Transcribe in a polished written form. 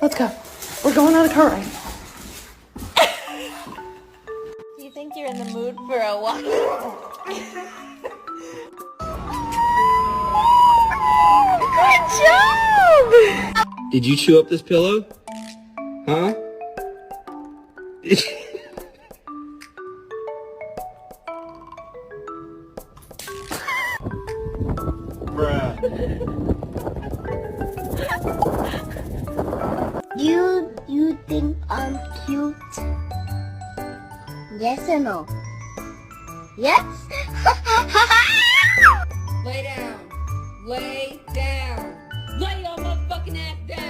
Let's go. We're going on a car ride. Do you think you're in the mood for a walk? Good job! Did you chew up this pillow? Huh? Bruh. You think I'm cute? Yes or no? Yes? Lay down. Lay down. Lay your motherfucking ass down.